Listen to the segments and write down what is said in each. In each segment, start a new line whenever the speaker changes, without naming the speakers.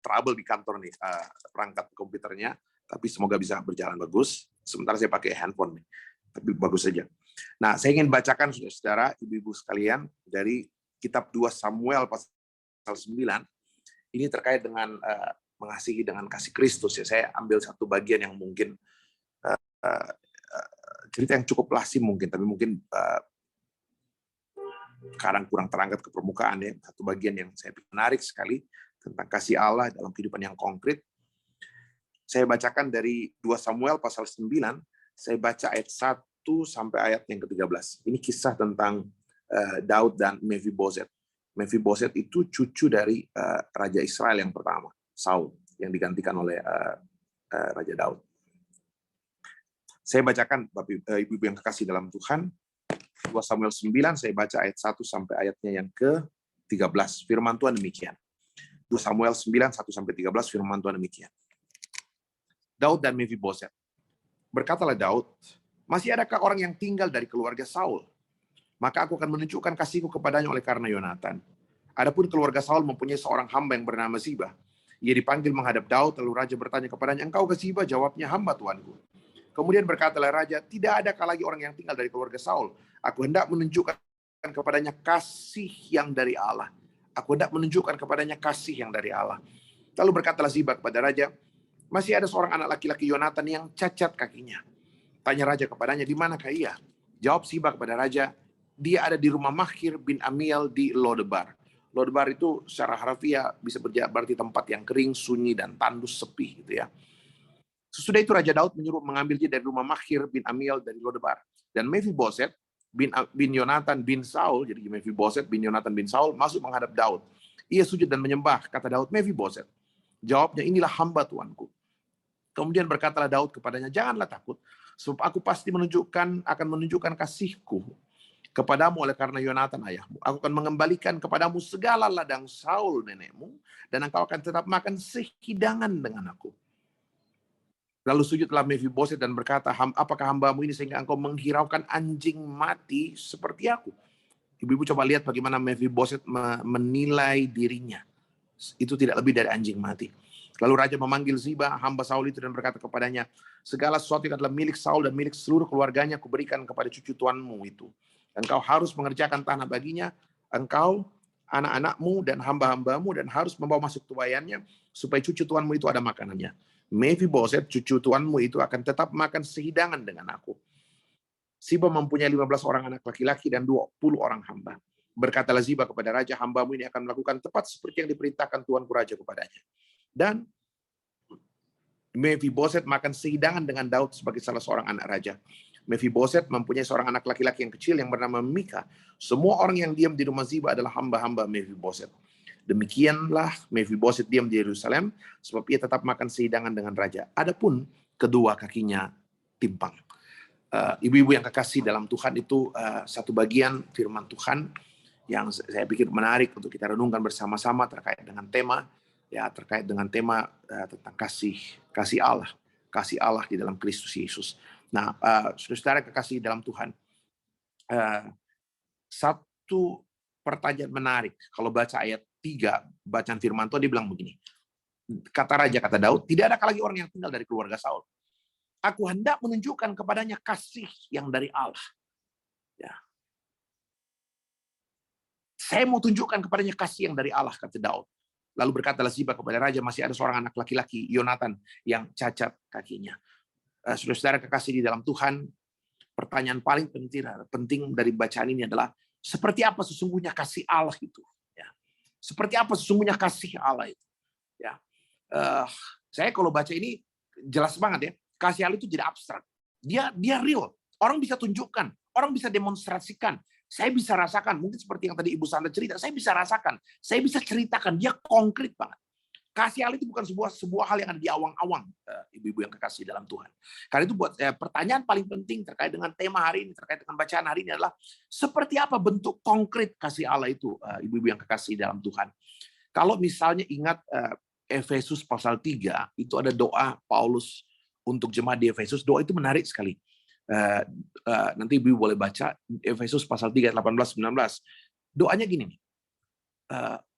trouble di kantor nih, perangkat komputernya, tapi semoga bisa berjalan bagus. Sementara saya pakai handphone nih, tapi bagus saja. Nah, saya ingin bacakan saudara-saudara, ibu-ibu sekalian, dari kitab 2 Samuel pasal 9. Ini terkait dengan mengasihi dengan kasih Kristus. Ya, saya ambil satu bagian yang mungkin cerita yang cukup lasim mungkin, tapi mungkin sekarang kurang terangkat ke permukaan ya. Satu bagian yang saya pikir menarik sekali tentang kasih Allah dalam kehidupan yang konkret. Saya bacakan dari 2 Samuel pasal 9, saya baca ayat 1 sampai ayat yang ke-13. Ini kisah tentang Daud dan Mephiboset. Mephiboset itu cucu dari Raja Israel yang pertama, Saul, yang digantikan oleh Raja Daud. Saya bacakan, Ibu-ibu yang kekasih dalam Tuhan, 2 Samuel 9, saya baca ayat 1 sampai ayatnya yang ke-13. Firman Tuhan demikian. 2 Samuel 9, 1 sampai 13, firman Tuhan demikian. Daud dan Mephiboset. Berkatalah Daud, masih adakah orang yang tinggal dari keluarga Saul? Maka aku akan menunjukkan kasihku kepadanya oleh karena Yonatan. Adapun keluarga Saul mempunyai seorang hamba yang bernama Ziba. Ia dipanggil menghadap Daud, lalu raja bertanya kepadanya, engkau ke Ziba? Jawabnya, hamba tuanku. Kemudian berkatalah raja, tidak adakah lagi orang yang tinggal dari keluarga Saul? Aku hendak menunjukkan kepadanya kasih yang dari Allah. Aku hendak menunjukkan kepadanya kasih yang dari Allah. Lalu berkatalah Ziba kepada raja, masih ada seorang anak laki-laki Yonatan yang cacat kakinya. Tanya raja kepadanya, di manakah ia? Jawab Ziba kepada raja, dia ada di rumah Makhir bin Amiel di Lodebar. Lodebar itu secara harfiah bisa berarti tempat yang kering, sunyi, dan tandus sepi gitu ya. Sesudah itu Raja Daud menyuruh mengambil dia dari rumah Makhir bin Amiel dari Lodebar. Dan Mephiboset bin Yonatan bin Saul, jadi Mephiboset bin Yonatan bin Saul masuk menghadap Daud. Ia sujud dan menyembah. Kata Daud, Mephiboset. Jawabnya, inilah hamba tuanku. Kemudian berkatalah Daud kepadanya, janganlah takut, sebab aku pasti akan menunjukkan kasihku kepadamu oleh karena Yonatan ayahmu. Aku akan mengembalikan kepadamu segala ladang Saul nenekmu, dan engkau akan tetap makan sehidangan dengan aku. Lalu sujudlah Mephiboset dan berkata, apakah hambamu ini sehingga engkau menghiraukan anjing mati seperti aku? Ibu-ibu coba lihat bagaimana Mephiboset menilai dirinya. Itu tidak lebih dari anjing mati. Lalu raja memanggil Ziba, hamba Saul itu, dan berkata kepadanya, segala sesuatu yang adalah milik Saul dan milik seluruh keluarganya kuberikan kepada cucu tuanmu itu. Engkau harus mengerjakan tanah baginya, engkau, anak-anakmu, dan hamba-hambamu, dan harus membawa masuk tuayannya, supaya cucu tuanmu itu ada makanannya. Mephiboset, cucu tuanmu itu akan tetap makan sehidangan dengan aku. Ziba mempunyai 15 orang anak laki-laki dan 20 orang hamba. Berkatalah Ziba kepada raja, hambamu ini akan melakukan tepat seperti yang diperintahkan tuanku raja kepadanya. Dan Mephiboset makan sehidangan dengan Daud sebagai salah seorang anak raja. Mephiboset mempunyai seorang anak laki-laki yang kecil yang bernama Mika. Semua orang yang diam di rumah Ziba adalah hamba-hamba Mephiboset. Demikianlah Mephiboset diam di Yerusalem, sebab ia tetap makan sehidangan dengan raja. Adapun kedua kakinya timpang. Ibu-ibu yang kekasih dalam Tuhan, itu satu bagian firman Tuhan yang saya pikir menarik untuk kita renungkan bersama-sama terkait dengan tema tentang kasih Allah di dalam Kristus Yesus. Nah, saudara kekasih dalam Tuhan, satu pertanyaan menarik kalau baca ayat 3 bacaan firman Tuhan, dia bilang begini. Kata Daud, tidak ada lagi orang yang tinggal dari keluarga Saul. Aku hendak menunjukkan kepadanya kasih yang dari Allah. Ya. Saya mau tunjukkan kepadanya kasih yang dari Allah, kata Daud. Lalu berkatalah Ziba kepada raja, masih ada seorang anak laki-laki, Yonatan, yang cacat kakinya. Saudara-saudara kekasih di dalam Tuhan, pertanyaan paling penting dari bacaan ini adalah, seperti apa sesungguhnya kasih Allah itu? Ya. Seperti apa sesungguhnya kasih Allah itu? Ya. Saya kalau baca ini jelas banget ya, kasih Allah itu tidak abstrak. Dia real. Orang bisa tunjukkan, orang bisa demonstrasikan. Saya bisa rasakan, mungkin seperti yang tadi Ibu Sandra cerita, saya bisa rasakan, saya bisa ceritakan, dia konkret banget. Kasih Allah itu bukan sebuah hal yang ada di awang-awang, ibu-ibu yang kekasih dalam Tuhan. Karena itu buat pertanyaan paling penting terkait dengan tema hari ini, terkait dengan bacaan hari ini adalah, seperti apa bentuk konkret kasih Allah itu, ibu-ibu yang kekasih dalam Tuhan. Kalau misalnya ingat Efesus pasal 3, itu ada doa Paulus untuk jemaat di Efesus. Doa itu menarik sekali. Nanti ibu boleh baca Efesus pasal 3, 18-19. Doanya gini nih.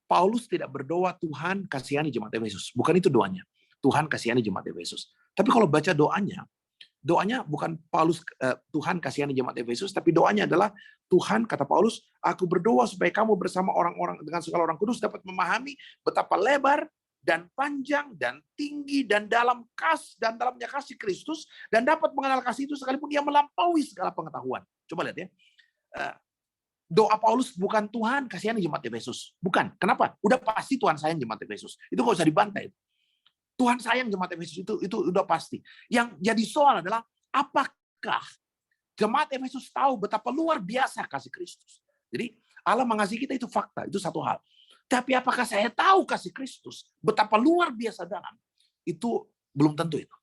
Paulus tidak berdoa, Tuhan kasihani jemaat Efesus. Bukan itu doanya. Tuhan kasihani jemaat Efesus. Tapi kalau baca doanya bukan Paulus, Tuhan kasihani jemaat Efesus, tapi doanya adalah, Tuhan, kata Paulus, aku berdoa supaya kamu bersama orang-orang dengan segala orang kudus dapat memahami betapa lebar dan panjang dan tinggi dan dalamnya kasih Kristus, dan dapat mengenal kasih itu sekalipun dia melampaui segala pengetahuan. Coba lihat ya. Doa Paulus bukan Tuhan kasihani jemaat Efesus. Bukan. Kenapa? Udah pasti Tuhan sayang jemaat Efesus. Itu nggak usah dibantai. Tuhan sayang jemaat Efesus itu udah pasti. Yang jadi soal adalah, apakah jemaat Efesus tahu betapa luar biasa kasih Kristus? Jadi Allah mengasihi kita itu fakta, itu satu hal. Tapi apakah saya tahu kasih Kristus betapa luar biasa dalam? Itu belum tentu itu.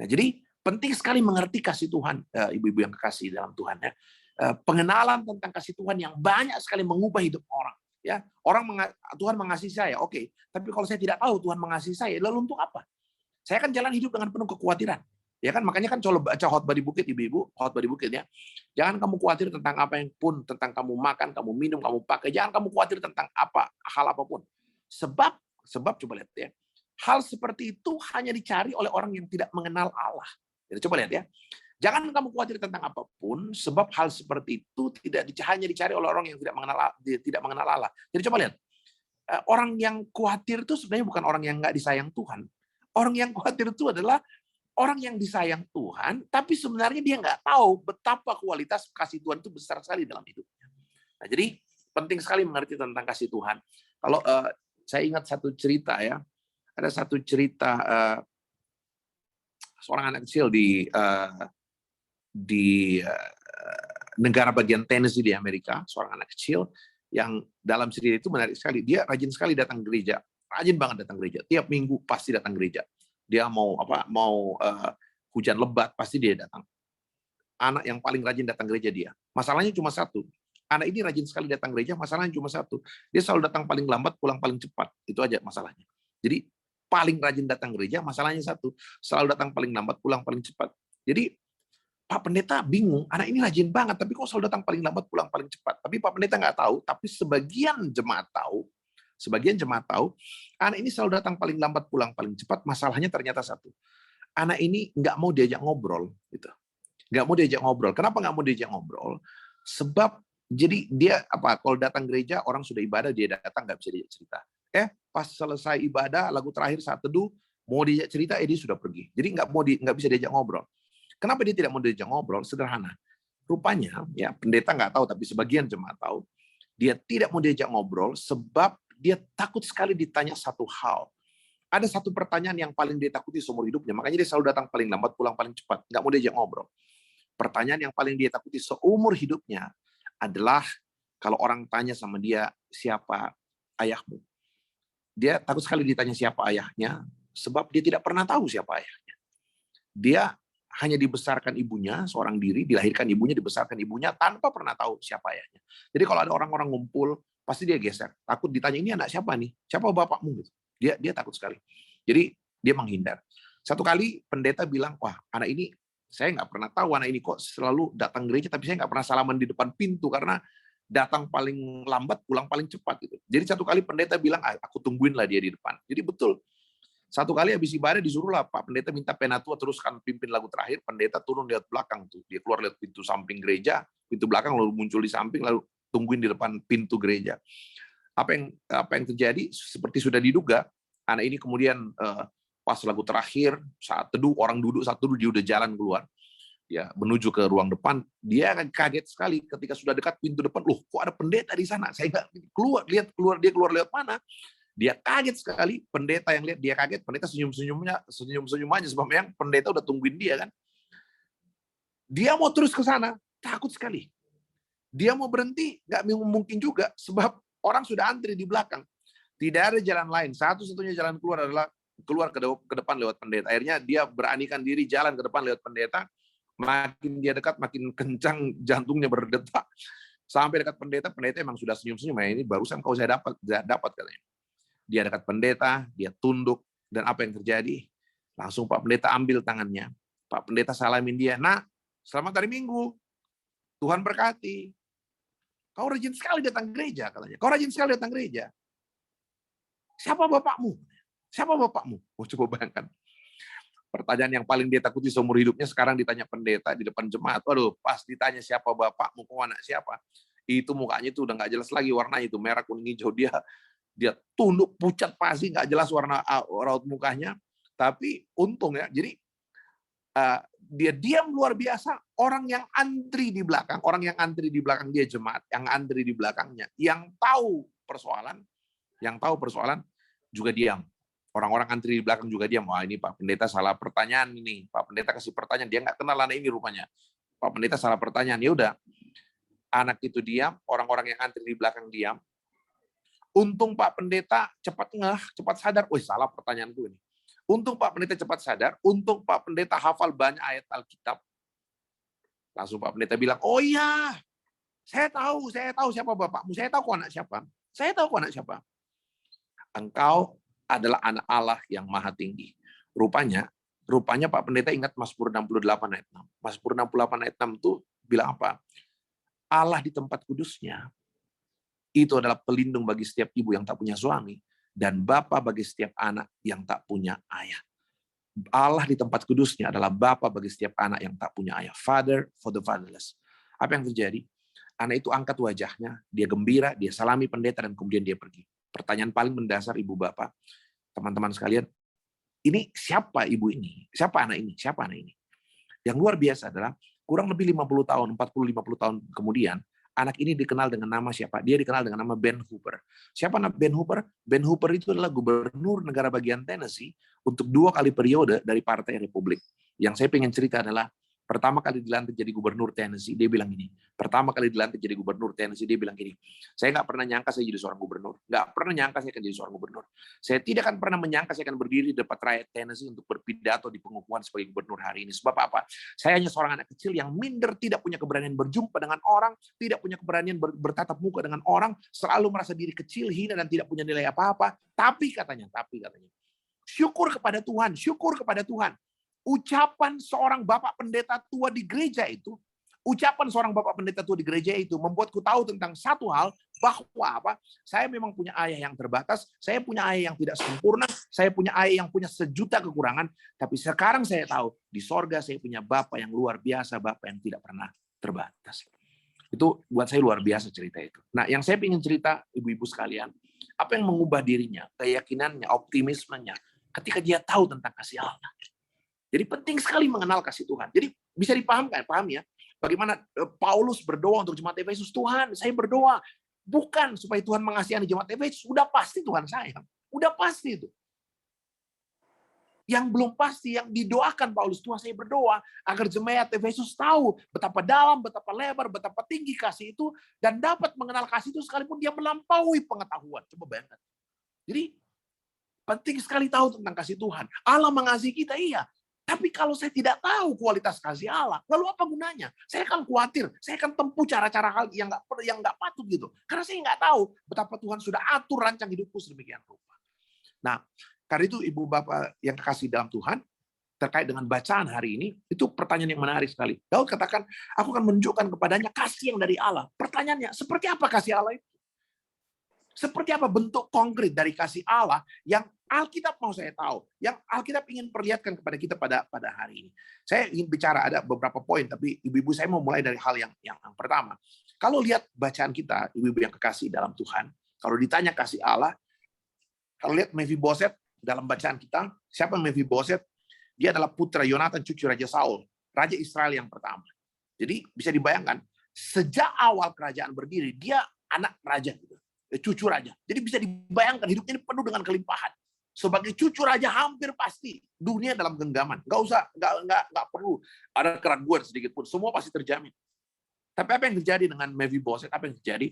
Nah, jadi penting sekali mengerti kasih Tuhan, ibu-ibu yang kekasih dalam Tuhan ya. Pengenalan tentang kasih Tuhan yang banyak sekali mengubah hidup orang. Ya, Tuhan mengasihi saya, oke. Tapi kalau saya tidak tahu Tuhan mengasihi saya, lalu untuk apa? Saya kan jalan hidup dengan penuh kekhawatiran. Ya kan, makanya kan coba baca khotbah di bukit, ibu-ibu, khotbah di bukit ya. Jangan kamu khawatir tentang apa yang pun, tentang kamu makan, kamu minum, kamu pakai. Jangan kamu khawatir tentang hal apapun. Sebab coba lihat ya. Hal seperti itu hanya dicari oleh orang yang tidak mengenal Allah. Jadi coba lihat ya. Jangan kamu khawatir tentang apapun, sebab hal seperti itu hanya dicari oleh orang yang tidak mengenal Allah. Jadi coba lihat, orang yang khawatir itu sebenarnya bukan orang yang nggak disayang Tuhan. Orang yang khawatir itu adalah orang yang disayang Tuhan, tapi sebenarnya dia nggak tahu betapa kualitas kasih Tuhan itu besar sekali dalam hidupnya. Nah, jadi penting sekali mengerti tentang kasih Tuhan. Kalau saya ingat satu cerita ya, ada satu cerita seorang anak kecil di negara bagian Tennessee di Amerika, seorang anak kecil yang dalam cerita itu menarik sekali. Dia rajin sekali datang gereja, rajin banget datang gereja. Tiap minggu pasti datang gereja. Dia mau hujan lebat pasti dia datang. Anak yang paling rajin datang gereja dia. Masalahnya cuma satu. Anak ini rajin sekali datang gereja, masalahnya cuma satu. Dia selalu datang paling lambat, pulang paling cepat. Itu aja masalahnya. Jadi paling rajin datang gereja, masalahnya satu. Selalu datang paling lambat, pulang paling cepat. Jadi Pak Pendeta bingung, anak ini rajin banget, tapi kok selalu datang paling lambat, pulang paling cepat. Tapi Pak Pendeta nggak tahu, tapi sebagian jemaat tahu, anak ini selalu datang paling lambat, pulang paling cepat. Masalahnya ternyata satu, anak ini nggak mau diajak ngobrol, gitu. Nggak mau diajak ngobrol. Kenapa nggak mau diajak ngobrol? Sebab jadi dia kalau datang gereja, orang sudah ibadah, dia datang nggak bisa diajak cerita. Pas selesai ibadah, lagu terakhir saat teduh, mau diajak cerita, dia sudah pergi. Jadi nggak bisa diajak ngobrol. Kenapa dia tidak mau diajak ngobrol? Sederhana. Rupanya, ya pendeta nggak tahu, tapi sebagian jemaat tahu, dia tidak mau diajak ngobrol sebab dia takut sekali ditanya satu hal. Ada satu pertanyaan yang paling dia takuti seumur hidupnya, makanya dia selalu datang paling lambat, pulang paling cepat. Nggak mau diajak ngobrol. Pertanyaan yang paling dia takuti seumur hidupnya adalah kalau orang tanya sama dia, siapa ayahmu? Dia takut sekali ditanya siapa ayahnya, sebab dia tidak pernah tahu siapa ayahnya. Dia hanya dibesarkan ibunya, seorang diri, dilahirkan ibunya, dibesarkan ibunya, tanpa pernah tahu siapa ayahnya. Jadi kalau ada orang-orang ngumpul, pasti dia geser. Takut ditanya, ini anak siapa nih? Siapa bapakmu? Dia takut sekali. Jadi dia menghindar. Satu kali pendeta bilang, wah anak ini, saya nggak pernah tahu anak ini kok selalu datang gereja, tapi saya nggak pernah salaman di depan pintu, karena datang paling lambat, pulang paling cepat. Gitu. Jadi satu kali pendeta bilang, aku tungguin lah dia di depan. Jadi betul. Satu kali habis ibadah disuruhlah Pak Pendeta minta penatua teruskan pimpin lagu terakhir, pendeta turun lihat belakang tuh. Dia keluar lihat pintu samping gereja, pintu belakang lalu muncul di samping, lalu tungguin di depan pintu gereja. Apa yang terjadi seperti sudah diduga, anak ini kemudian pas lagu terakhir, saat teduh, orang duduk saat teduh, dia udah jalan keluar. Ya, menuju ke ruang depan, dia akan kaget sekali ketika sudah dekat pintu depan, loh kok ada pendeta di sana? Saya nggak dia keluar lewat mana? Dia kaget sekali, pendeta yang lihat dia kaget, pendeta senyum-senyum aja sebab yang pendeta udah tungguin dia kan. Dia mau terus ke sana, takut sekali. Dia mau berhenti, nggak mungkin juga sebab orang sudah antri di belakang. Tidak ada jalan lain. Satu-satunya jalan keluar adalah keluar ke depan lewat pendeta. Akhirnya dia beranikan diri jalan ke depan lewat pendeta. Makin dia dekat, makin kencang jantungnya berdetak. Sampai dekat pendeta emang sudah senyum-senyum. Ini barusan kau saya dapat katanya. Dia dekat pendeta, dia tunduk, dan apa yang terjadi? Langsung Pak Pendeta ambil tangannya. Pak Pendeta salamin dia, nak, selamat hari Minggu. Tuhan berkati. Kau rajin sekali datang gereja, katanya. Kau rajin sekali datang gereja. Siapa bapakmu? Siapa bapakmu? Oh, coba bayangkan. Pertanyaan yang paling dia takuti seumur hidupnya sekarang ditanya pendeta di depan jemaat. Waduh, pas ditanya siapa bapakmu, kau anak siapa? Itu mukanya itu udah nggak jelas lagi warnanya, itu merah, kuning, hijau. Dia tunduk, pucat, pasti nggak jelas warna raut mukanya. Tapi untung ya, jadi dia diam luar biasa. Orang yang antri di belakang, dia jemaat, yang antri di belakangnya, yang tahu persoalan juga diam. Orang-orang antri di belakang juga diam. Wah, ini Pak Pendeta salah pertanyaan ini. Pak Pendeta kasih pertanyaan, dia nggak kenal anak ini rupanya. Pak Pendeta salah pertanyaan. Ya udah, anak itu diam, orang-orang yang antri di belakang diam. Untung Pak Pendeta cepat ngeh, cepat sadar. Wih, salah pertanyaanku ini. Untung Pak Pendeta cepat sadar. Untung Pak Pendeta hafal banyak ayat Alkitab. Langsung Pak Pendeta bilang, oh iya, saya tahu siapa bapakmu. Saya tahu kau anak siapa. Engkau adalah anak Allah yang maha tinggi. Rupanya Pak Pendeta ingat Mazmur 68 ayat 6. Mazmur 68 ayat 6 itu bilang apa? Allah di tempat kudusnya itu adalah pelindung bagi setiap ibu yang tak punya suami dan bapa bagi setiap anak yang tak punya ayah. Allah di tempat kudusnya adalah bapa bagi setiap anak yang tak punya ayah. Father for the fatherless. Apa yang terjadi? Anak itu angkat wajahnya, dia gembira, dia salami pendeta, dan kemudian dia pergi. Pertanyaan paling mendasar ibu bapak, teman-teman sekalian, ini siapa ibu ini? Siapa anak ini? Yang luar biasa adalah kurang lebih 50 tahun, 40-50 tahun kemudian, anak ini dikenal dengan nama siapa? Dia dikenal dengan nama Ben Hooper. Siapa nama Ben Hooper? Ben Hooper itu adalah gubernur negara bagian Tennessee untuk 2 kali periode dari Partai Republik. Yang saya pengen cerita adalah pertama kali dilantik jadi gubernur Tennessee, dia bilang gini. Saya nggak pernah nyangka saya jadi seorang gubernur. Nggak pernah nyangka saya akan jadi seorang gubernur. Saya tidak akan pernah menyangka saya akan berdiri di depan rakyat Tennessee untuk berpidato di pengukuhan sebagai gubernur hari ini. Sebab apa? Saya hanya seorang anak kecil yang minder, tidak punya keberanian berjumpa dengan orang, tidak punya keberanian bertatap muka dengan orang, selalu merasa diri kecil, hina, dan tidak punya nilai apa-apa. Tapi katanya, syukur kepada Tuhan. Ucapan seorang bapak pendeta tua di gereja itu membuatku tahu tentang satu hal, bahwa apa? Saya memang punya ayah yang terbatas, saya punya ayah yang tidak sempurna, saya punya ayah yang punya sejuta kekurangan, tapi sekarang saya tahu di sorga saya punya bapak yang luar biasa, bapak yang tidak pernah terbatas. Itu buat saya luar biasa cerita itu. Nah, yang saya ingin cerita ibu-ibu sekalian, apa yang mengubah dirinya, keyakinannya, optimismenya, ketika dia tahu tentang kasih Allah. Jadi penting sekali mengenal kasih Tuhan. Jadi bisa paham ya, bagaimana Paulus berdoa untuk jemaat Efesus. Tuhan, saya berdoa bukan supaya Tuhan mengasihani jemaat Efesus, udah pasti Tuhan sayang. Udah pasti itu. Yang belum pasti, yang didoakan Paulus, Tuhan saya berdoa agar jemaat Efesus tahu betapa dalam, betapa lebar, betapa tinggi kasih itu, dan dapat mengenal kasih itu sekalipun dia melampaui pengetahuan. Coba bayangkan. Jadi penting sekali tahu tentang kasih Tuhan. Allah mengasihi kita, iya. Tapi kalau saya tidak tahu kualitas kasih Allah, lalu apa gunanya? Saya akan khawatir, saya akan tempuh cara-cara hal yang nggak patut gitu. Karena saya nggak tahu betapa Tuhan sudah atur rancang hidupku sedemikian rupa. Nah, karena itu ibu bapak yang kekasih dalam Tuhan, terkait dengan bacaan hari ini, itu pertanyaan yang menarik sekali. Daud katakan, aku akan menunjukkan kepadanya kasih yang dari Allah. Pertanyaannya, seperti apa kasih Allah itu? Seperti apa bentuk konkret dari kasih Allah yang Alkitab mau saya tahu, yang Alkitab ingin perlihatkan kepada kita pada hari ini. Saya ingin bicara ada beberapa poin, tapi ibu-ibu saya mau mulai dari hal yang pertama. Kalau lihat bacaan kita, ibu-ibu yang kekasih dalam Tuhan, kalau ditanya kasih Allah, kalau lihat Mephiboset dalam bacaan kita, siapa Mephiboset? Dia adalah putra Yonatan, cucu Raja Saul, Raja Israel yang pertama. Jadi bisa dibayangkan, sejak awal kerajaan berdiri, dia anak raja, cucu raja. Jadi bisa dibayangkan hidupnya ini penuh dengan kelimpahan. Sebagai cucu raja hampir pasti dunia dalam genggaman. Nggak perlu ada keraguan sedikit pun. Semua pasti terjamin. Tapi apa yang terjadi dengan Mephiboset? Apa yang terjadi?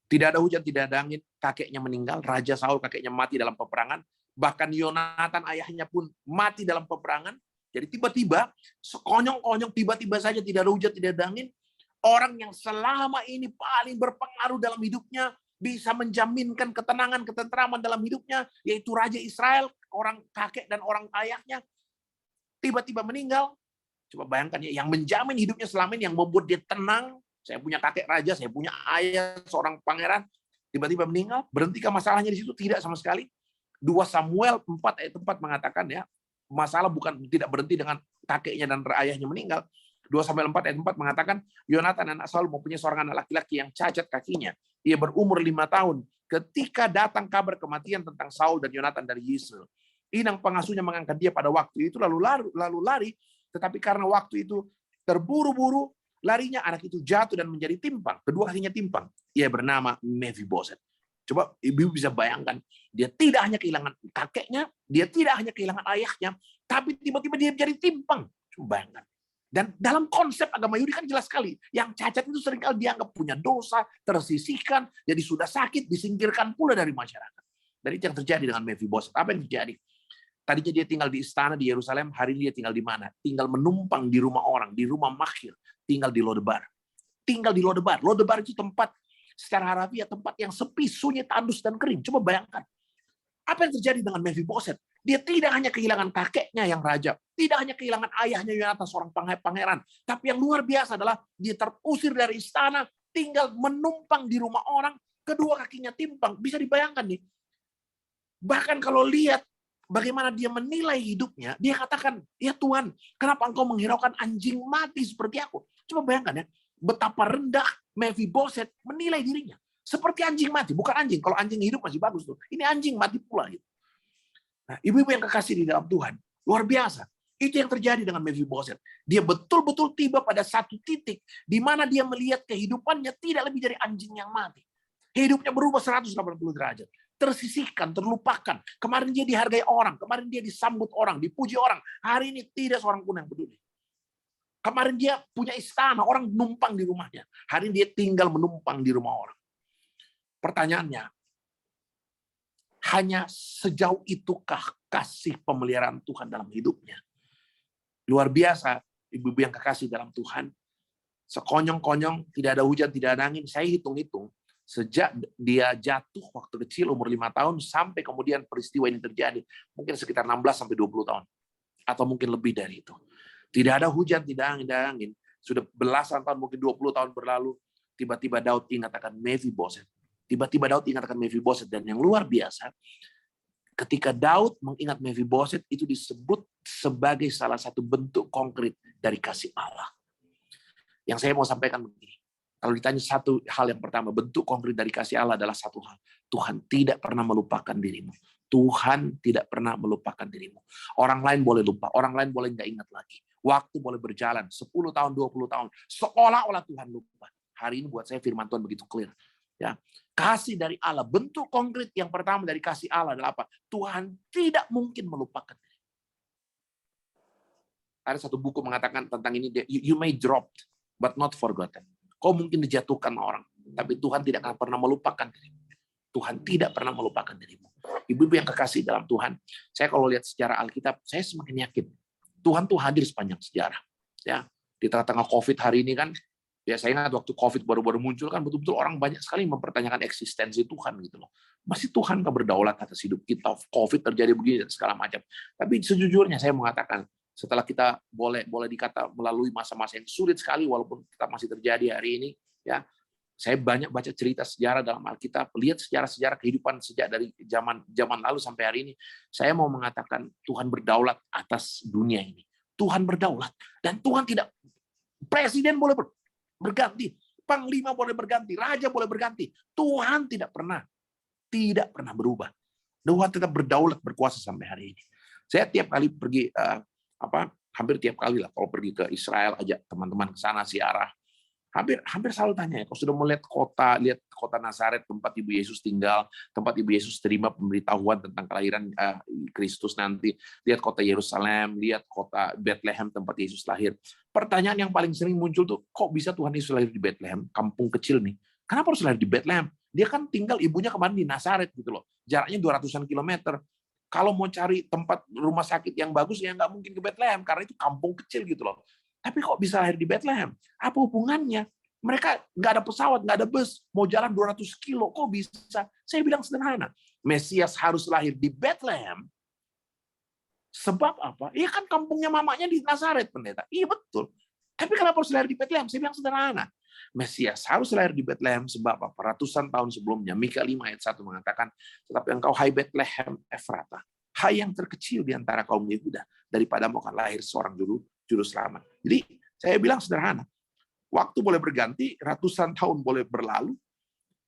Tidak ada hujan, tidak ada angin. Kakeknya meninggal. Raja Saul kakeknya mati dalam peperangan. Bahkan Yonatan ayahnya pun mati dalam peperangan. Jadi tiba-tiba, sekonyong-konyong, tiba-tiba saja tidak ada hujan, tidak ada angin. Orang yang selama ini paling berpengaruh dalam hidupnya, bisa menjaminkan ketenangan, ketentraman dalam hidupnya, yaitu Raja Israel, orang kakek dan orang ayahnya, tiba-tiba meninggal. Coba bayangkan ya, yang menjamin hidupnya selama ini, yang membuat dia tenang, saya punya kakek raja, saya punya ayah, seorang pangeran, tiba-tiba meninggal. Berhentikah masalahnya di situ? Tidak sama sekali. 2 Samuel 4 ayat 4 mengatakan ya, masalah bukan tidak berhenti dengan kakeknya dan ayahnya meninggal. 2 Samuel 4 ayat 4 mengatakan, Yonatan anak Saul mempunyai seorang anak laki-laki yang cacat kakinya. Ia berumur 5 tahun. Ketika datang kabar kematian tentang Saul dan Yonatan dari Yisrael, inang pengasuhnya mengangkat dia pada waktu itu lalu lari, tetapi karena waktu itu terburu-buru larinya, anak itu jatuh dan menjadi timpang. Kedua kakinya timpang. Ia bernama Mephiboset. Coba ibu bisa bayangkan, dia tidak hanya kehilangan kakeknya, dia tidak hanya kehilangan ayahnya, tapi tiba-tiba dia menjadi timpang. Coba bayangkan. Dan dalam konsep agama Yahudi kan jelas sekali, yang cacat itu seringkali dianggap punya dosa, tersisihkan, jadi sudah sakit, disingkirkan pula dari masyarakat. Dan itu yang terjadi dengan Mephiboset. Apa yang terjadi? Tadinya dia tinggal di istana di Yerusalem, hari ini dia tinggal di mana? Tinggal menumpang di rumah orang, di rumah Makhir, tinggal di Lodebar. Tinggal di Lodebar. Lodebar itu tempat secara harafiah tempat yang sepi, sunyi, tandus dan kering. Coba bayangkan. Apa yang terjadi dengan Mephiboset? Dia tidak hanya kehilangan kakeknya yang raja, tidak hanya kehilangan ayahnya Yonatan seorang pangeran, tapi yang luar biasa adalah dia terusir dari istana, tinggal menumpang di rumah orang, kedua kakinya timpang. Bisa dibayangkan nih. Bahkan kalau lihat bagaimana dia menilai hidupnya, dia katakan, ya Tuhan, kenapa engkau menghiraukan anjing mati seperti aku? Coba bayangkan ya, betapa rendah Mephiboset menilai dirinya. Seperti anjing mati, bukan anjing. Kalau anjing hidup masih bagus tuh. Ini anjing mati pula. Gitu. Nah, ibu-ibu yang kekasih di dalam Tuhan, luar biasa. Itu yang terjadi dengan Mephiboset. Dia betul-betul tiba pada satu titik di mana dia melihat kehidupannya tidak lebih dari anjing yang mati. Hidupnya berubah 180 derajat. Tersisihkan, terlupakan. Kemarin dia dihargai orang, kemarin dia disambut orang, dipuji orang. Hari ini tidak seorang pun yang peduli. Kemarin dia punya istana, orang numpang di rumahnya. Hari ini dia tinggal menumpang di rumah orang. Pertanyaannya, hanya sejauh itukah kasih pemeliharaan Tuhan dalam hidupnya? Luar biasa, ibu-ibu yang kekasih dalam Tuhan. Sekonyong-konyong, tidak ada hujan, tidak ada angin. Saya hitung-hitung, sejak dia jatuh waktu kecil, umur 5 tahun, sampai kemudian peristiwa ini terjadi, mungkin sekitar 16-20 tahun. Atau mungkin lebih dari itu. Tidak ada hujan, tidak ada angin. Sudah belasan tahun, mungkin 20 tahun berlalu, tiba-tiba Daud ingat akan Mephiboset. Tiba-tiba Daud ingat akan Mephiboset. Dan yang luar biasa, ketika Daud mengingat Mephiboset, itu disebut sebagai salah satu bentuk konkret dari kasih Allah. Yang saya mau sampaikan begini. Kalau ditanya satu hal yang pertama, bentuk konkret dari kasih Allah adalah satu hal. Tuhan tidak pernah melupakan dirimu. Tuhan tidak pernah melupakan dirimu. Orang lain boleh lupa, orang lain boleh nggak ingat lagi. Waktu boleh berjalan, 10 tahun, 20 tahun. Seolah-olah Tuhan lupa. Hari ini buat saya firman Tuhan begitu clear. Ya, kasih dari Allah, bentuk konkret yang pertama dari kasih Allah adalah apa? Tuhan tidak mungkin melupakan. Ada satu buku mengatakan tentang ini, you may drop, but not forgotten. Kau mungkin dijatuhkan orang, tapi Tuhan tidak akan pernah melupakan dirimu. Tuhan tidak pernah melupakan dirimu. Ibu-ibu yang kekasih dalam Tuhan, saya kalau lihat sejarah Alkitab, saya semakin yakin Tuhan tuh hadir sepanjang sejarah. Ya, di tengah-tengah COVID hari ini kan, ya saya ingat waktu COVID baru-baru muncul kan betul-betul orang banyak sekali mempertanyakan eksistensi Tuhan gitu loh. Masih Tuhan nggak berdaulat atas hidup kita? COVID terjadi begini dan segala macam. Tapi sejujurnya saya mengatakan setelah kita boleh dikata melalui masa-masa yang sulit sekali walaupun tetap masih terjadi hari ini, ya saya banyak baca cerita sejarah dalam Alkitab, lihat sejarah-sejarah kehidupan sejak dari zaman lalu sampai hari ini. Saya mau mengatakan Tuhan berdaulat atas dunia ini. Tuhan berdaulat dan Tuhan tidak, presiden boleh berganti, panglima boleh berganti, raja boleh berganti. Tuhan tidak pernah berubah. Tuhan tetap berdaulat, berkuasa sampai hari ini. Saya tiap kali pergi hampir tiap kali lah kalau pergi ke Israel, ajak teman-teman ke sana ziarah. Hampir selalu tanya, kau sudah melihat kota Nazaret tempat Ibu Yesus tinggal, tempat Ibu Yesus terima pemberitahuan tentang kelahiran Kristus nanti, lihat kota Yerusalem, lihat kota Bethlehem tempat Yesus lahir. Pertanyaan yang paling sering muncul tuh, kok bisa Tuhan Yesus lahir di Bethlehem, kampung kecil nih? Kenapa harus lahir di Bethlehem? Dia kan tinggal ibunya kemarin di Nazaret gitu loh, jaraknya 200-an kilometer. Kalau mau cari tempat rumah sakit yang bagus, ya nggak mungkin ke Bethlehem karena itu kampung kecil gitu loh. Tapi kok bisa lahir di Bethlehem? Apa hubungannya? Mereka nggak ada pesawat, nggak ada bus, mau jalan 200 kilo, kok bisa? Saya bilang sederhana, Mesias harus lahir di Bethlehem. Sebab apa? Iya kan kampungnya mamanya di Nazaret, pendeta. Iya betul. Tapi kenapa harus lahir di Bethlehem? Saya bilang sederhana. Mesias harus lahir di Bethlehem sebab apa? Ratusan tahun sebelumnya, Mika 5 ayat 1 mengatakan, tetapi engkau hai Bethlehem Efrata, hai yang terkecil di antara kaum Yehuda, daripadamu akan lahir seorang juru selamat. Jadi saya bilang sederhana, waktu boleh berganti, ratusan tahun boleh berlalu,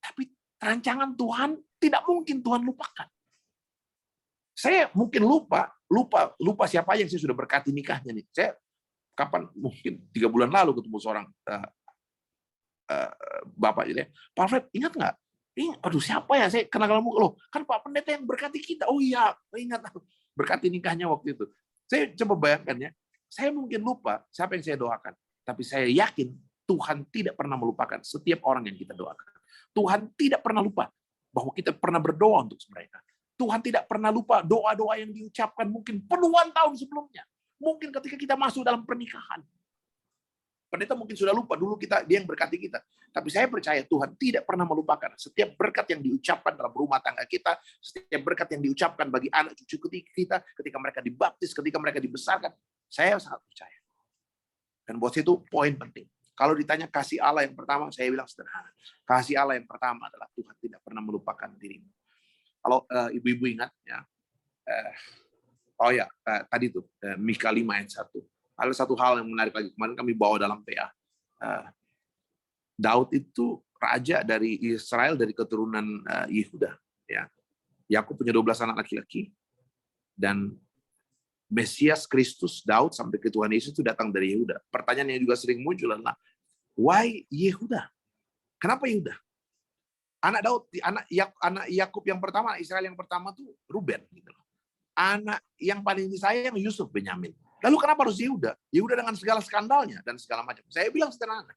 tapi rancangan Tuhan tidak mungkin Tuhan lupakan. Saya mungkin lupa siapa yang saya sudah berkati nikahnya nih. Saya kapan mungkin 3 bulan lalu ketemu seorang bapak gitu ya. Pak Fred, ingat nggak? Aduh siapa ya? Saya kenal kamu loh. Kan Pak Pendeta yang berkati kita. Oh iya, ingat berkati nikahnya waktu itu. Saya coba bayangkan ya. Saya mungkin lupa siapa yang saya doakan, tapi saya yakin Tuhan tidak pernah melupakan setiap orang yang kita doakan. Tuhan tidak pernah lupa bahwa kita pernah berdoa untuk mereka. Tuhan tidak pernah lupa doa-doa yang diucapkan mungkin puluhan tahun sebelumnya. Mungkin ketika kita masuk dalam pernikahan. Pendeta mungkin sudah lupa dulu dia yang berkati kita. Tapi saya percaya Tuhan tidak pernah melupakan setiap berkat yang diucapkan dalam rumah tangga kita, setiap berkat yang diucapkan bagi anak cucu kita ketika mereka dibaptis, ketika mereka dibesarkan. Saya sangat percaya. Dan buat saya itu poin penting. Kalau ditanya kasih Allah yang pertama, saya bilang sederhana. Kasih Allah yang pertama adalah Tuhan tidak pernah melupakan dirimu. Kalau ibu-ibu ingat ya, tadi tuh Mika 5 ayat 1. Ada satu hal yang menarik lagi, kemarin kami bawa dalam PA. Daud itu raja dari Israel dari keturunan Yehuda. Ya. Yakub punya 12 anak laki-laki, dan Mesias Kristus Daud sampai ke Tuhan Yesus itu datang dari Yehuda. Pertanyaan yang juga sering muncul adalah, why Yehuda? Kenapa Yehuda? Anak Daud, anak Yakub yang pertama, Israel yang pertama tuh Ruben. Gitu. Anak yang paling disayang Yusuf, Benyamin. Lalu kenapa harus Yehuda? Yehuda dengan segala skandalnya dan segala macam. Saya bilang sederhana.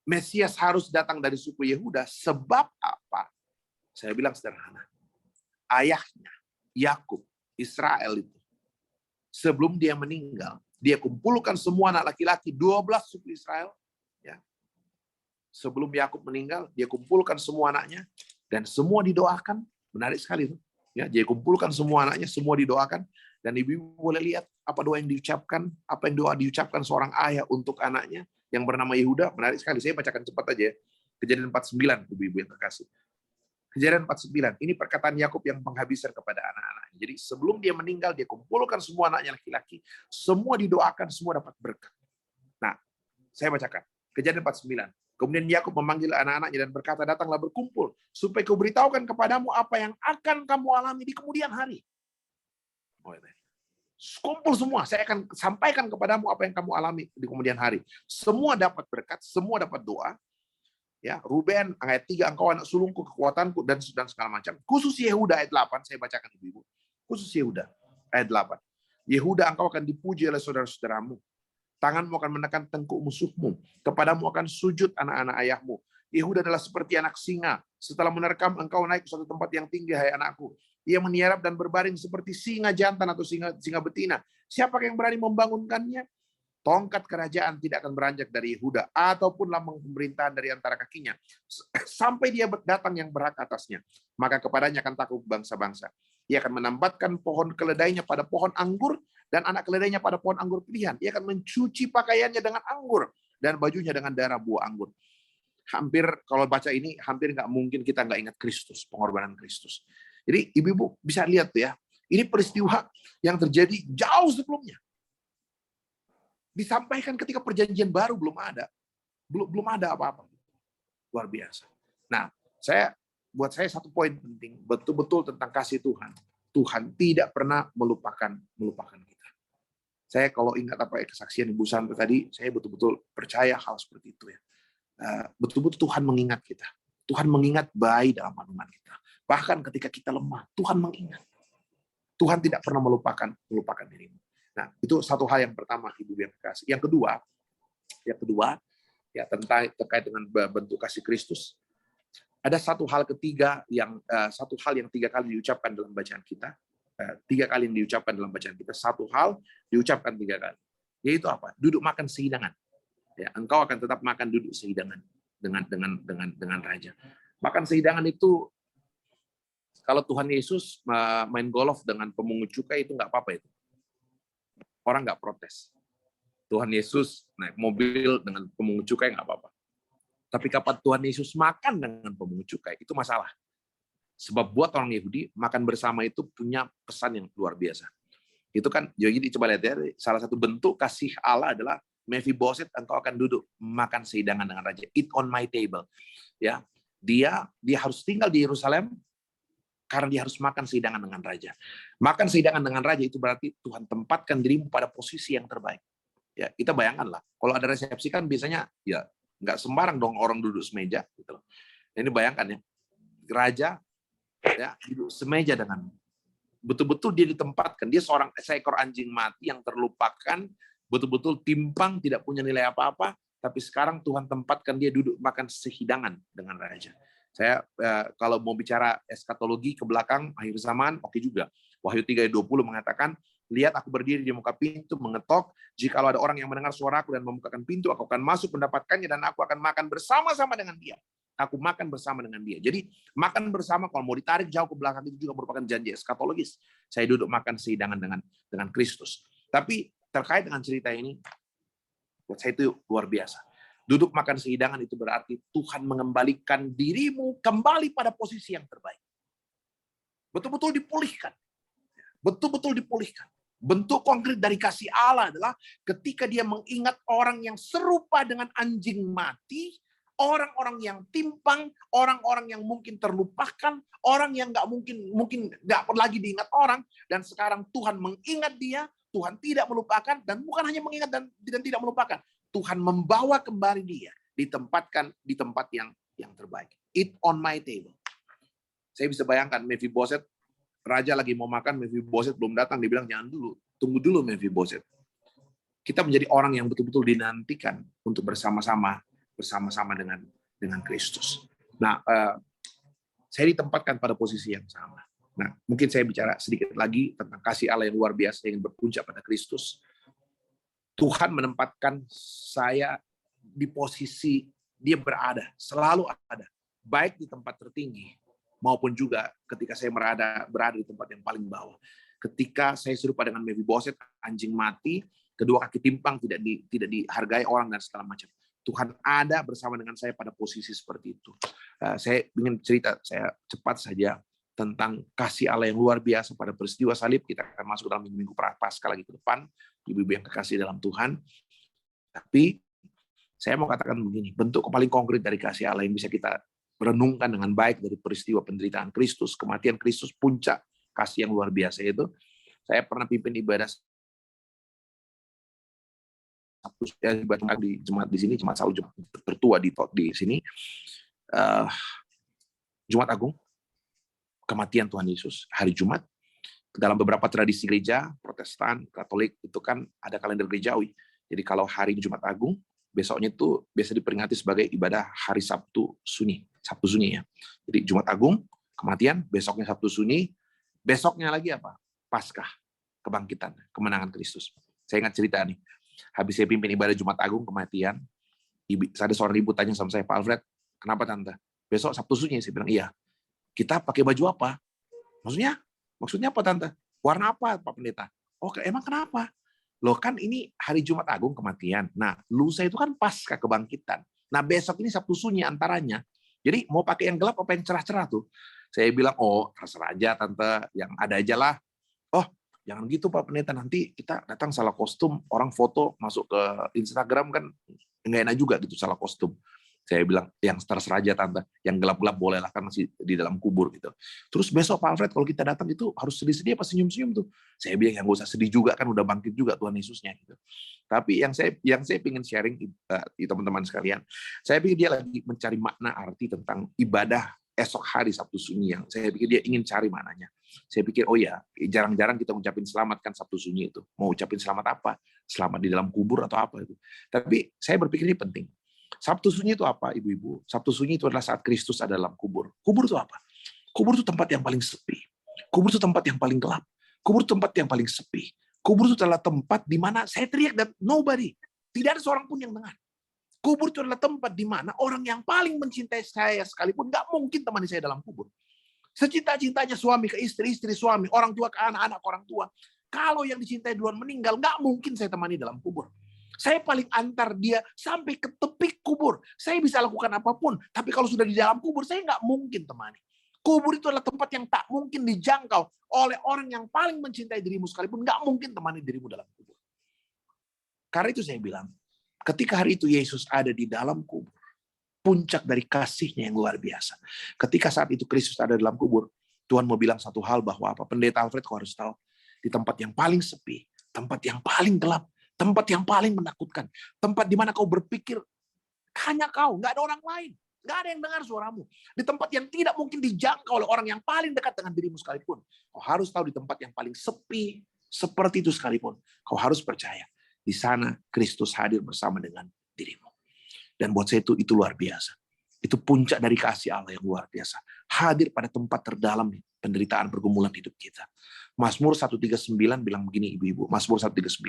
Mesias harus datang dari suku Yehuda sebab apa? Saya bilang sederhana. Ayahnya, Yakub, Israel itu, sebelum dia meninggal, dia kumpulkan semua anak laki-laki, 12 suku Israel. Ya. Sebelum Yakub meninggal, dia kumpulkan semua anaknya, dan semua didoakan. Menarik sekali itu. Ya, dia kumpulkan semua anaknya, semua didoakan. Dan ibu boleh lihat apa doa yang diucapkan, apa yang doa diucapkan seorang ayah untuk anaknya yang bernama Yehuda. Menarik sekali. Saya bacakan cepat aja ya. Kejadian 49, ibu-ibu yang terkasih. Kejadian 49. Ini perkataan Yakub yang penghabisan kepada anak-anaknya. Jadi sebelum dia meninggal, dia kumpulkan semua anaknya laki-laki. Semua didoakan, semua dapat berkat. Nah, saya bacakan. Kejadian 49. Kemudian Yakub memanggil anak-anaknya dan berkata, datanglah berkumpul, supaya kuberitahukan kepadamu apa yang akan kamu alami di kemudian hari. Kumpul semua, saya akan sampaikan kepadamu apa yang kamu alami di kemudian hari. Semua dapat berkat, semua dapat doa. Ya, Ruben ayat 3, engkau anak sulungku, kekuatanku, dan segala macam. Khusus Yehuda ayat 8, saya bacakan ibu-ibu. Khusus Yehuda ayat 8. Yehuda, engkau akan dipuji oleh saudara-saudaramu. Tanganmu akan menekan tengkuk musuhmu. Kepadamu akan sujud anak-anak ayahmu. Yehuda adalah seperti anak singa. Setelah menerkam, engkau naik ke suatu tempat yang tinggi, hai anakku. Ia meniarap dan berbaring seperti singa jantan atau singa betina. Siapa yang berani membangunkannya? Tongkat kerajaan tidak akan beranjak dari Yehuda, ataupun lambang pemerintahan dari antara kakinya, sampai dia datang yang berhak atasnya. Maka kepadanya akan takut bangsa-bangsa. Ia akan menambatkan pohon keledainya pada pohon anggur, dan anak keledainya pada pohon anggur pilihan. Ia akan mencuci pakaiannya dengan anggur, dan bajunya dengan darah buah anggur. Hampir, kalau baca ini, hampir nggak mungkin kita nggak ingat Kristus, pengorbanan Kristus. Jadi ibu-ibu bisa lihat tuh ya, ini peristiwa yang terjadi jauh sebelumnya. Disampaikan ketika perjanjian baru belum ada apa-apa. Luar biasa. Nah, buat saya satu poin penting, betul-betul tentang kasih Tuhan. Tuhan tidak pernah melupakan kita. Saya kalau ingat apa kesaksian Ibu Sandra tadi, saya betul-betul percaya hal seperti itu ya. Betul-betul Tuhan mengingat kita. Tuhan mengingat bayi dalam kandungan kita. Bahkan ketika kita lemah, Tuhan mengingat. Tuhan tidak pernah melupakan dirimu. Nah, itu satu hal yang pertama, Ibu yang kasih. Yang kedua, ya terkait dengan bentuk kasih Kristus. Ada satu hal yang 3 kali diucapkan dalam bacaan kita. 3 kali yang diucapkan dalam bacaan kita. Satu hal diucapkan 3 kali. Yaitu apa? Duduk makan sehidangan. Ya, engkau akan tetap makan duduk sehidangan dengan raja. Makan sehidangan itu, kalau Tuhan Yesus main golf dengan pemungut cukai itu nggak apa-apa itu. Orang nggak protes. Tuhan Yesus naik mobil dengan pemungut cukai nggak apa-apa. Tapi kapan Tuhan Yesus makan dengan pemungut cukai, itu masalah. Sebab buat orang Yahudi, makan bersama itu punya pesan yang luar biasa. Itu kan, jadi coba lihat ya, salah satu bentuk kasih Allah adalah Mephibosheth, engkau akan duduk makan sehidangan dengan raja. Eat on my table. Ya, dia harus tinggal di Yerusalem karena dia harus makan sehidangan dengan raja. Makan sehidangan dengan raja itu berarti Tuhan tempatkan dirimu pada posisi yang terbaik. Ya, kita bayangkanlah, kalau ada resepsi kan biasanya ya nggak sembarang dong orang duduk semeja gitu loh. Ini bayangkan ya, raja ya duduk semeja dengan betul-betul dia ditempatkan, dia seekor anjing mati yang terlupakan, betul-betul timpang, tidak punya nilai apa-apa, tapi sekarang Tuhan tempatkan dia duduk makan sehidangan dengan raja. Saya kalau mau bicara eskatologi ke belakang akhir zaman, oke juga. Wahyu 3:20 mengatakan, lihat aku berdiri di muka pintu mengetok, jikalau ada orang yang mendengar suaraku dan membukakan pintu, aku akan masuk mendapatkannya dan aku akan makan bersama-sama dengan dia. Aku makan bersama dengan dia. Jadi makan bersama kalau mau ditarik jauh ke belakang itu juga merupakan janji eskatologis. Saya duduk makan sehidangan dengan Kristus. Tapi terkait dengan cerita ini, buat saya itu luar biasa. Duduk makan sehidangan itu berarti Tuhan mengembalikan dirimu kembali pada posisi yang terbaik. Betul-betul dipulihkan. Betul-betul dipulihkan. Bentuk konkret dari kasih Allah adalah ketika dia mengingat orang yang serupa dengan anjing mati, orang-orang yang timpang, orang-orang yang mungkin terlupakan, orang yang mungkin nggak lagi diingat orang, dan sekarang Tuhan mengingat dia, Tuhan tidak melupakan, dan bukan hanya mengingat dan tidak melupakan, Tuhan membawa kembali dia, ditempatkan di tempat yang terbaik. Eat on my table. Saya bisa bayangkan Mephibosheth, raja lagi mau makan, Mephibosheth belum datang, dia bilang jangan dulu, tunggu dulu Mephibosheth. Kita menjadi orang yang betul-betul dinantikan untuk bersama-sama dengan Kristus. Nah, saya ditempatkan pada posisi yang sama. Nah, mungkin saya bicara sedikit lagi tentang kasih Allah yang luar biasa yang berpuncak pada Kristus. Tuhan menempatkan saya di posisi dia berada, selalu ada, baik di tempat tertinggi maupun juga ketika saya berada di tempat yang paling bawah. Ketika saya serupa dengan Mephibosheth, anjing mati, kedua kaki timpang, tidak dihargai orang dan segala macam. Tuhan ada bersama dengan saya pada posisi seperti itu. Saya ingin cerita, saya cepat saja tentang kasih Allah yang luar biasa pada peristiwa salib. Kita akan masuk dalam minggu Paskah lagi ke depan, ibu-ibu yang kekasih dalam Tuhan. Tapi saya mau katakan begini, bentuk paling konkret dari kasih Allah yang bisa kita renungkan dengan baik dari peristiwa penderitaan Kristus, kematian Kristus, puncak kasih yang luar biasa itu. Saya pernah pimpin ibadah Sabtu di Jumat di sini, Jumat Sabtu tertua di sini, Jumat Agung, kematian Tuhan Yesus, hari Jumat. Dalam beberapa tradisi gereja, Protestan, Katolik, itu kan ada kalender gerejawi. Jadi kalau hari Jumat Agung, besoknya itu biasa diperingati sebagai ibadah hari Sabtu Sunyi ya. Jadi Jumat Agung, kematian, besoknya Sabtu Sunyi, besoknya lagi apa? Paskah, kebangkitan, kemenangan Kristus. Saya ingat cerita nih, habis saya pimpin ibadah Jumat Agung, kematian, ada seorang ibu tanya sama saya, Pak Alfred, kenapa Tante? Besok Sabtu Sunyi, saya bilang, iya. Kita pakai baju apa? Maksudnya apa Tante? Warna apa Pak Pendeta? Oh, emang kenapa? Loh kan ini hari Jumat Agung kematian. Nah, lusa itu kan Paskah kebangkitan. Nah, besok ini Sabtu Sunyi antaranya. Jadi mau pakai yang gelap apa yang cerah-cerah tuh? Saya bilang, oh terserah aja Tante, yang ada aja lah. Oh, jangan gitu Pak Pendeta, nanti kita datang salah kostum, orang foto masuk ke Instagram kan nggak enak juga gitu salah kostum. Saya bilang, yang terserah aja Tante, yang gelap-gelap boleh lah, kan masih di dalam kubur gitu. Terus besok Pak Alfred, kalau kita datang itu harus sedih-sedih apa senyum-senyum tuh? Saya bilang, yang gak usah sedih juga, kan udah bangkit juga Tuhan Yesusnya. Gitu. Tapi yang saya ingin sharing, di teman-teman sekalian, saya pikir dia lagi mencari makna arti tentang ibadah esok hari Sabtu Sunyi, yang saya pikir dia ingin cari maknanya. Saya pikir, oh ya, jarang-jarang kita ngucapin selamat kan Sabtu Sunyi itu. Mau ucapin selamat apa? Selamat di dalam kubur atau apa itu. Tapi saya berpikir ini penting. Sabtu Sunyi itu apa, ibu-ibu? Sabtu Sunyi itu adalah saat Kristus ada dalam kubur. Kubur itu apa? Kubur itu tempat yang paling sepi. Kubur itu tempat yang paling gelap. Kubur itu tempat yang paling sepi. Kubur itu adalah tempat di mana saya teriak dan nobody. Tidak ada seorang pun yang dengar. Kubur itu adalah tempat di mana orang yang paling mencintai saya sekalipun nggak mungkin temani saya dalam kubur. Secinta-cintanya suami ke istri, istri suami, orang tua ke anak, anak ke orang tua. Kalau yang dicintai duluan meninggal, nggak mungkin saya temani dalam kubur. Saya paling antar dia sampai ke tepi kubur. Saya bisa lakukan apapun. Tapi kalau sudah di dalam kubur, saya nggak mungkin temani. Kubur itu adalah tempat yang tak mungkin dijangkau oleh orang yang paling mencintai dirimu sekalipun. Nggak mungkin temani dirimu dalam kubur. Karena itu saya bilang, ketika hari itu Yesus ada di dalam kubur, puncak dari kasihnya yang luar biasa. Ketika saat itu Kristus ada dalam kubur, Tuhan mau bilang satu hal bahwa apa? Pendeta Alfred, kau harus tahu, di tempat yang paling sepi, tempat yang paling gelap, tempat yang paling menakutkan, tempat di mana kau berpikir hanya kau, nggak ada orang lain, nggak ada yang dengar suaramu. Di tempat yang tidak mungkin dijangkau oleh orang yang paling dekat dengan dirimu sekalipun. Kau harus tahu di tempat yang paling sepi seperti itu sekalipun, kau harus percaya di sana Kristus hadir bersama dengan dirimu. Dan buat saya itu luar biasa. Itu puncak dari kasih Allah yang luar biasa. Hadir pada tempat terdalam penderitaan pergumulan hidup kita. Mazmur 139 bilang begini, ibu-ibu. Mazmur 139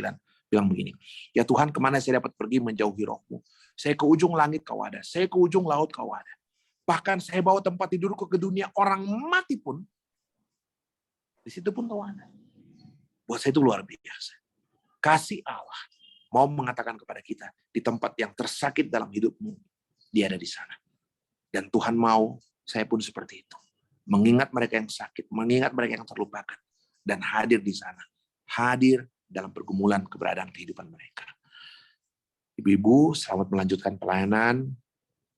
bilang begini. Ya Tuhan, kemana saya dapat pergi menjauhi roh-Mu? Saya ke ujung langit kau ada. Saya ke ujung laut kau ada. Bahkan saya bawa tempat tidurku ke dunia orang mati pun, di situ pun kau ada. Buat saya itu luar biasa. Kasih Allah mau mengatakan kepada kita, di tempat yang tersakit dalam hidupmu, dia ada di sana. Dan Tuhan mau saya pun seperti itu. Mengingat mereka yang sakit, mengingat mereka yang terlupakan, dan hadir di sana. Hadir dalam pergumulan keberadaan kehidupan mereka. Ibu-ibu, selamat melanjutkan pelayanan,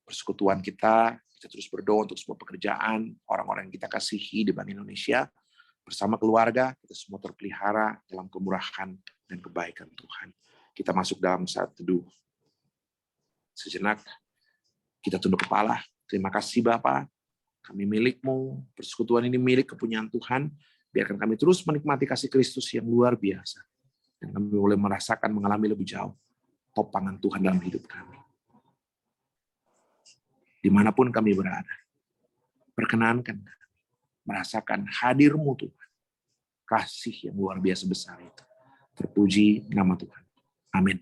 persekutuan kita. Kita terus berdoa untuk semua pekerjaan, orang-orang yang kita kasihi di Bank Indonesia. Bersama keluarga, kita semua terpelihara dalam kemurahan dan kebaikan Tuhan. Kita masuk dalam saat teduh. Sejenak, kita tunduk kepala. Terima kasih Bapa, kami milik-Mu, persekutuan ini milik kepunyaan Tuhan. Biarkan kami terus menikmati kasih Kristus yang luar biasa. Dan kami boleh merasakan, mengalami lebih jauh topangan Tuhan dalam hidup kami. Dimanapun kami berada, perkenankan kami merasakan hadir-Mu Tuhan. Kasih yang luar biasa besar itu. Terpuji nama Tuhan. Amin.